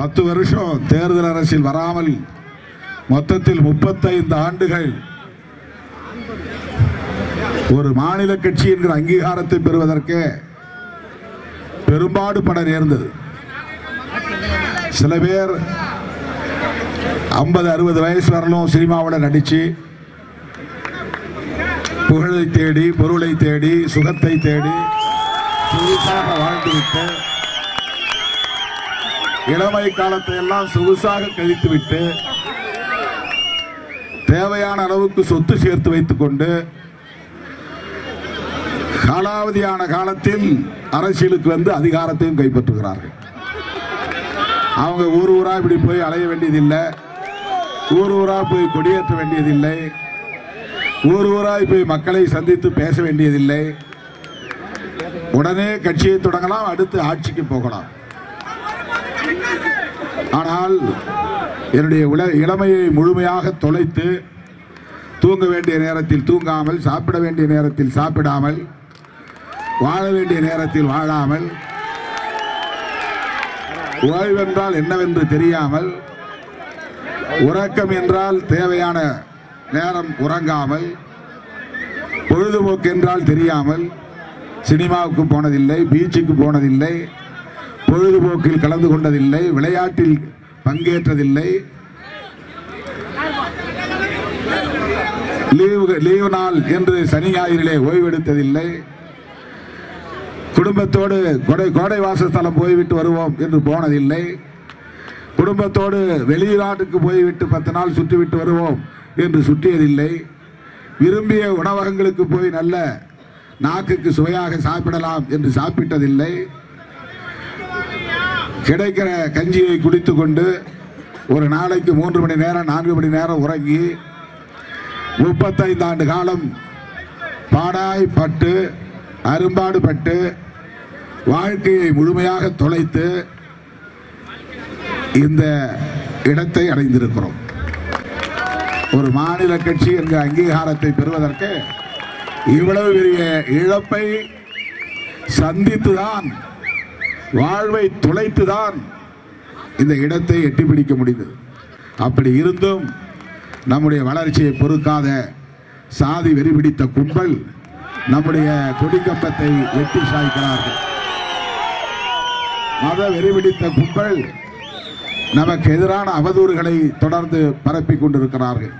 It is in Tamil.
10 வருஷம் தேர்தல் அரசியல் வராமல் மொத்தத்தில் 35 ஆண்டுகள் ஒரு மாநில கட்சி என்கிற அங்கீகாரத்தை பெறுவதற்கு பெரும்பாடு பட நேர்ந்தது. சில பேர் 50-60 வயசு வரலும் சினிமாவில் நடிச்சு புகழை தேடி, பொருளை தேடி, சுகத்தை தேடி சொகுசாக வாழ்ந்துவிட்டு இளமை காலத்தை எல்லாம் சொகுசாக கழித்துவிட்டு தேவையான அளவுக்கு சொத்து சேர்த்து வைத்துக் கொண்டு காலாவதியான காலத்தில் அரசியலுக்கு வந்து அதிகாரத்தையும் கைப்பற்றுகிறார்கள். அவங்க ஊர் ஊரா இப்படி போய் அலைய வேண்டியதில்லை, ஊர் ஊரா போய் கொடியேற்ற வேண்டியதில்லை, ஊர் ஊராய் போய் மக்களை சந்தித்து பேச வேண்டியதில்லை. உடனே கட்சியை தொடங்கலாம், அடுத்து ஆட்சிக்கு போகலாம். ஆனால் என்னுடைய இளமையை முழுமையாக தொலைத்து தூங்க வேண்டிய நேரத்தில் தூங்காமல், சாப்பிட வேண்டிய நேரத்தில் சாப்பிடாமல், வாழ வேண்டிய நேரத்தில் வாழாமல், ஓய்வென்றால் என்னவென்று தெரியாமல், உறக்கம் என்றால் தேவையான நேரம் உறங்காமல், பொழுதுபோக்கு என்றால் தெரியாமல் சினிமாவுக்கு போனதில்லை, பீச்சுக்கு போனதில்லை, பொழுதுபோக்கில் கலந்து கொண்டதில்லை, விளையாட்டில் பங்கேற்றதில்லை, லீவு நாள் என்று சனி ஞாயிறிலே ஓய்வெடுத்ததில்லை, குடும்பத்தோடு கோடை வாசஸ்தலம் போய்விட்டு வருவோம் என்று போனதில்லை, குடும்பத்தோடு வெளிநாட்டுக்கு போய்விட்டு 10 நாள் சுற்றிவிட்டு வருவோம் என்று சுற்றியதில்லை, விரும்பிய உணவகங்களுக்கு போய் நல்ல நாக்குக்கு சுவையாக சாப்பிடலாம் என்று சாப்பிட்டதில்லை, கிடைக்கிற கஞ்சியை குடித்துக் கொண்டு ஒரு நாளைக்கு 3 மணி நேரம் 4 மணி நேரம் உறங்கி 35 ஆண்டு காலம் பாடாய்பட்டு அரும்பாடுபட்டு வாழ்க்கையை முழுமையாக தொலைத்து இந்த இடத்தை அடைந்திருக்கிறோம். ஒரு மாநில கட்சி என்ற அங்கீகாரத்தை பெறுவதற்கு இவ்வளவு பெரிய இழப்பை சந்தித்துதான், வாழ்வை தொலைத்துதான் இந்த இடத்தை எட்டி பிடிக்க முடிந்தது. அப்படி இருந்தும் நம்முடைய வளர்ச்சியை பொறுக்காத சாதி வெறி பிடித்த கும்பல் நம்முடைய கொடிக்கம்பத்தை வெட்டி சாய்க்கிறார்கள். மத வெறி பிடித்த கும்பல் நமக்கு எதிரான அவதூறுகளை தொடர்ந்து பரப்பிக் கொண்டிருக்கிறார்கள்.